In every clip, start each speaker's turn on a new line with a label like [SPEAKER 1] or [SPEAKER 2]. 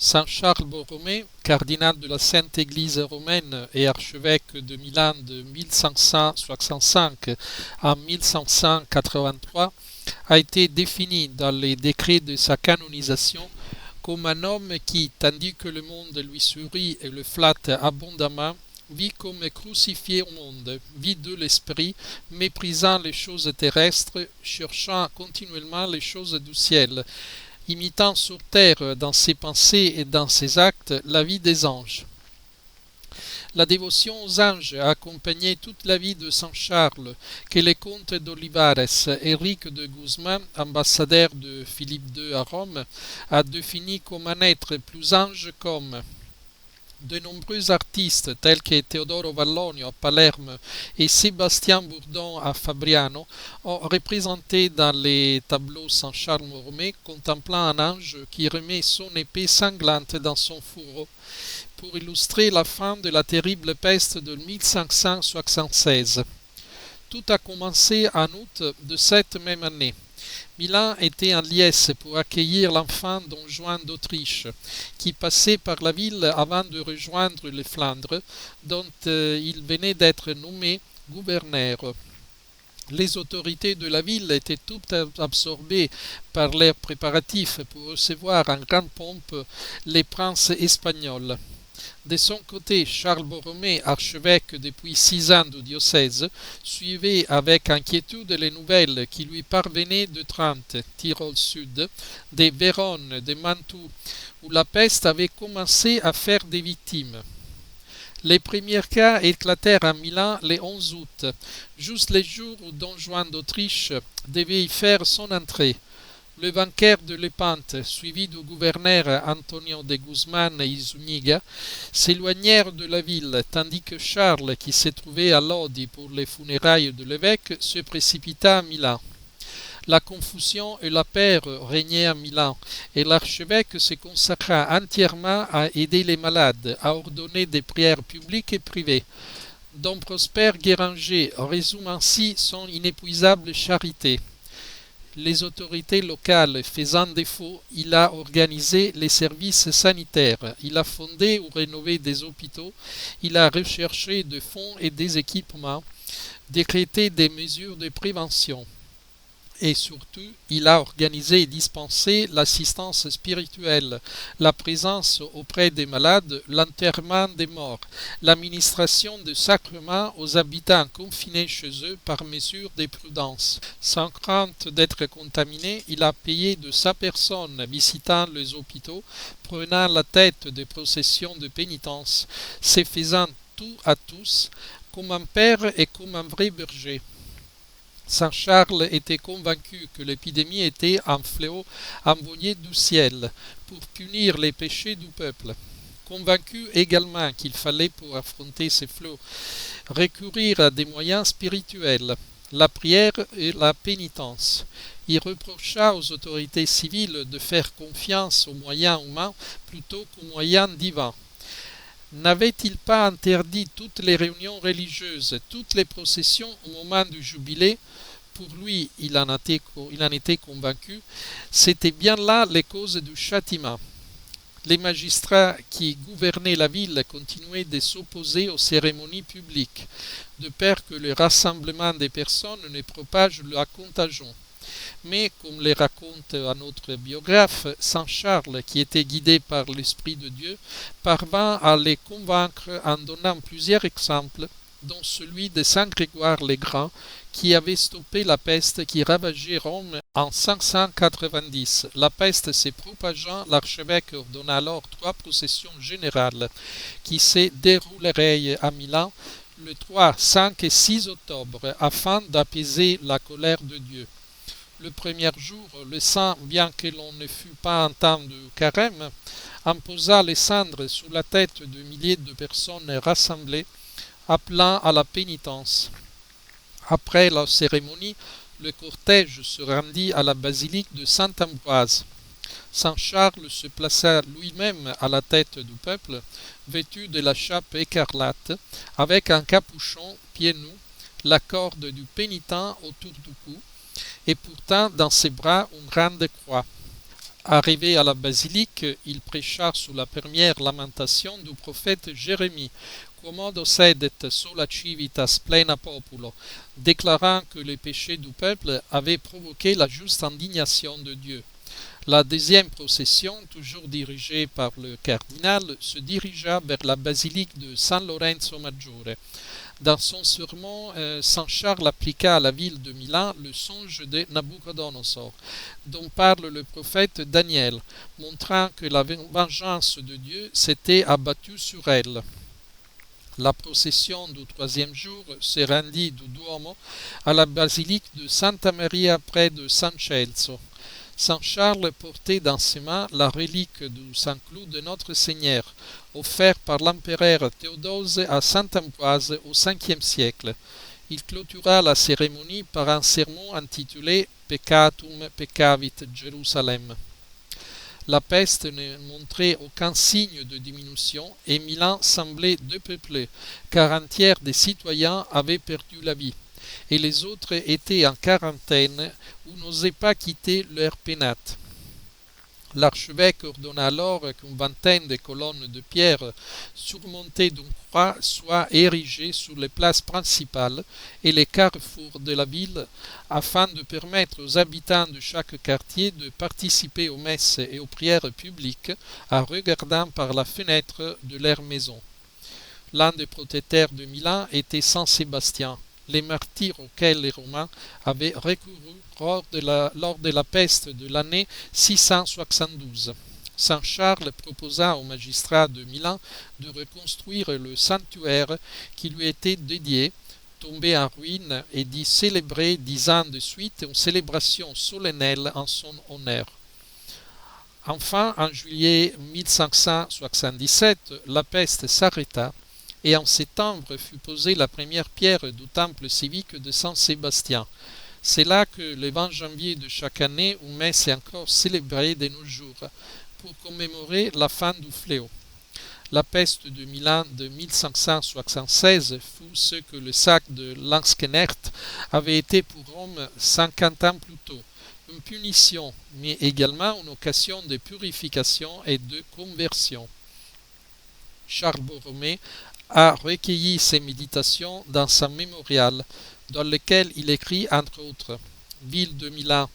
[SPEAKER 1] Saint Charles Borromée, cardinal de la Sainte Église romaine et archevêque de Milan de 1565 à 1583, a été défini dans les décrets de sa canonisation comme un homme qui, tandis que le monde lui sourit et le flatte abondamment, vit comme crucifié au monde, vide de l'esprit, méprisant les choses terrestres, cherchant continuellement les choses du ciel, imitant sur terre dans ses pensées et dans ses actes la vie des anges. La dévotion aux anges a accompagné toute la vie de Saint Charles, que le comte d'Olivares, Éric de Guzman, ambassadeur de Philippe II à Rome, a défini comme un être plus ange qu'homme. De nombreux artistes tels que Teodoro Vallonio à Palerme et Sébastien Bourdon à Fabriano ont représenté dans les tableaux Saint Charles Borromée contemplant un ange qui remet son épée sanglante dans son fourreau pour illustrer la fin de la terrible peste de 1576. Tout a commencé en août de cette même année. Milan était en liesse pour accueillir l'enfant don Juan d'Autriche, qui passait par la ville avant de rejoindre les Flandres, dont il venait d'être nommé gouverneur. Les autorités de la ville étaient toutes absorbées par leurs préparatifs pour recevoir en grande pompe les princes espagnols. De son côté, Charles Borromée, archevêque depuis 6 ans du diocèse, suivait avec inquiétude les nouvelles qui lui parvenaient de Trente, Tyrol Sud, de Vérone, de Mantoue, où la peste avait commencé à faire des victimes. Les premiers cas éclatèrent à Milan le 11 août, juste le jour où don Juan d'Autriche devait y faire son entrée. Le vainqueur de Lepante, suivi du gouverneur Antonio de Guzman et Zuniga, s'éloignèrent de la ville, tandis que Charles, qui se trouvait à Lodi pour les funérailles de l'évêque, se précipita à Milan. La confusion et la peur régnaient à Milan, et l'archevêque se consacra entièrement à aider les malades, à ordonner des prières publiques et privées. Don Prosper Guéranger résume ainsi son inépuisable charité. Les autorités locales faisant défaut, il a organisé les services sanitaires, il a fondé ou rénové des hôpitaux, il a recherché des fonds et des équipements, décrété des mesures de prévention. Et surtout, il a organisé et dispensé l'assistance spirituelle, la présence auprès des malades, l'enterrement des morts, l'administration de sacrements aux habitants confinés chez eux par mesure de prudence. Sans crainte d'être contaminé, il a payé de sa personne visitant les hôpitaux, prenant la tête des processions de pénitence, se faisant tout à tous, comme un père et comme un vrai berger. Saint Charles était convaincu que l'épidémie était un fléau envoyé du ciel pour punir les péchés du peuple. Convaincu également qu'il fallait pour affronter ces fléaux recourir à des moyens spirituels, la prière et la pénitence. Il reprocha aux autorités civiles de faire confiance aux moyens humains plutôt qu'aux moyens divins. N'avait-il pas interdit toutes les réunions religieuses, toutes les processions au moment du jubilé? Pour lui, il en était convaincu, c'était bien là les causes du châtiment. Les magistrats qui gouvernaient la ville continuaient de s'opposer aux cérémonies publiques, de peur que le rassemblement des personnes ne propage la contagion. Mais, comme le raconte un autre biographe, Saint Charles, qui était guidé par l'Esprit de Dieu, parvint à les convaincre en donnant plusieurs exemples, dont celui de Saint Grégoire le Grand, qui avait stoppé la peste qui ravageait Rome en 590. La peste se propageant, l'archevêque ordonna alors 3 processions générales qui se dérouleraient à Milan le 3, 5 et 6 octobre afin d'apaiser la colère de Dieu. Le premier jour, le saint, bien que l'on ne fût pas en temps de carême, imposa les cendres sous la tête de milliers de personnes rassemblées, appelant à la pénitence. Après la cérémonie, le cortège se rendit à la basilique de Saint-Ambroise. Saint Charles se plaça lui-même à la tête du peuple, vêtu de la chape écarlate, avec un capuchon pieds nus, la corde du pénitent autour du cou, et pourtant dans ses bras une grande croix. Arrivé à la basilique, il prêcha sous la première lamentation du prophète Jérémie, Quomodo sedet sola civitas plena populo, déclarant que les péchés du peuple avaient provoqué la juste indignation de Dieu. La deuxième procession, toujours dirigée par le cardinal, se dirigea vers la basilique de San Lorenzo Maggiore. Dans son sermon, Saint Charles appliqua à la ville de Milan le songe de Nabuchodonosor, dont parle le prophète Daniel, montrant que la vengeance de Dieu s'était abattue sur elle. La procession du troisième jour se rendit du Duomo à la basilique de Santa Maria près de San Celso. Saint Charles portait dans ses mains la relique du Saint-Cloud de notre Seigneur, offert par l'empereur Théodose à Saint-Ambroise au Ve siècle. Il clôtura la cérémonie par un sermon intitulé Peccatum peccavit Jérusalem. La peste ne montrait aucun signe de diminution et Milan semblait dépeuplé, car un tiers des citoyens avaient perdu la vie, et les autres étaient en quarantaine ou n'osaient pas quitter leur pénate. L'archevêque ordonna alors qu'une vingtaine de colonnes de pierre surmontées d'une croix soient érigées sur les places principales et les carrefours de la ville afin de permettre aux habitants de chaque quartier de participer aux messes et aux prières publiques en regardant par la fenêtre de leur maison. L'un des protecteurs de Milan était Saint Sébastien, les martyrs auxquels les Romains avaient recouru lors de la peste de l'année 672. Saint Charles proposa au magistrat de Milan de reconstruire le sanctuaire qui lui était dédié, tombé en ruine, et d'y célébrer 10 ans de suite une célébration solennelle en son honneur. Enfin, en juillet 1577, la peste s'arrêta et en septembre fut posée la première pierre du temple civique de Saint Sébastien. C'est là que le 20 janvier de chaque année, une messe est encore célébrée de nos jours pour commémorer la fin du fléau. La peste de Milan de 1576 fut ce que le sac de Lansknecht avait été pour Rome 50 ans plus tôt, une punition, mais également une occasion de purification et de conversion. Charles Borromée a recueilli ses méditations dans sa mémorial, dans lequel il écrit entre autres « Ville de Milan,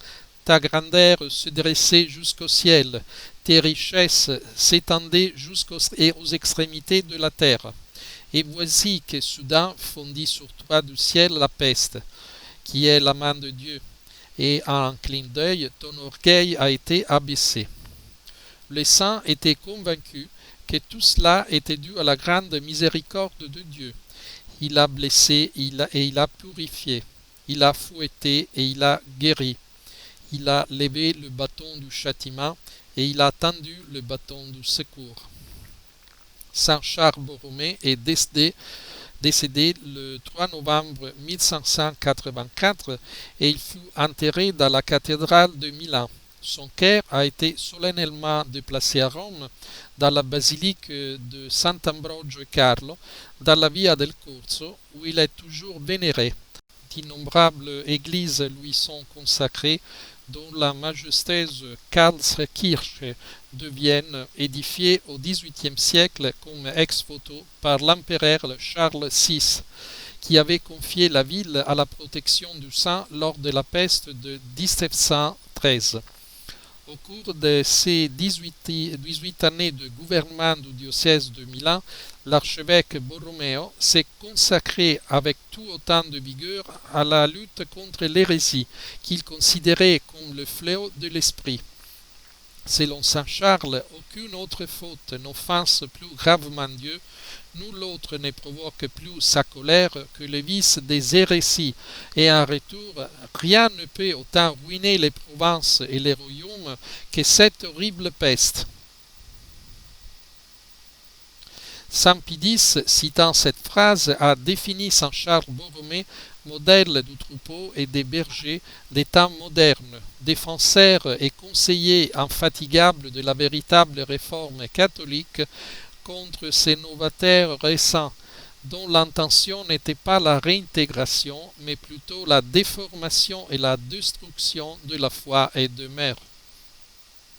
[SPEAKER 1] ta grandeur se dressait jusqu'au ciel, tes richesses s'étendaient aux extrémités de la terre. Et voici que soudain fondit sur toi du ciel la peste, qui est la main de Dieu, et en un clin d'œil ton orgueil a été abaissé. » Les saints étaient convaincus que tout cela était dû à la grande miséricorde de Dieu. Il a blessé et il a purifié. Il a fouetté et il a guéri. Il a levé le bâton du châtiment et il a tendu le bâton du secours. Saint Charles Borromée est décédé le 3 novembre 1584 et il fut enterré dans la cathédrale de Milan. Son cœur a été solennellement déplacé à Rome, dans la basilique de Sant'Ambrogio Carlo, dans la Via del Corso, où il est toujours vénéré. D'innombrables églises lui sont consacrées, dont la majestueuse Karlskirche de Vienne, édifiée au XVIIIe siècle comme ex-voto par l'empereur Charles VI, qui avait confié la ville à la protection du saint lors de la peste de 1713. Au cours de ces 18 années de gouvernement du diocèse de Milan, l'archevêque Borromeo s'est consacré avec tout autant de vigueur à la lutte contre l'hérésie, qu'il considérait comme le fléau de l'esprit. Selon saint Charles, aucune autre faute n'offense plus gravement Dieu, nul autre ne provoque plus sa colère que le vice des hérésies, et en retour, rien ne peut autant ruiner les provinces et les royaumes que cette horrible peste. Saint Pie X, citant cette phrase, a défini saint Charles Borromée modèle du troupeau et des bergers des temps modernes, défenseur et conseiller infatigable de la véritable réforme catholique contre ces novateurs récents, dont l'intention n'était pas la réintégration, mais plutôt la déformation et la destruction de la foi et de mœurs.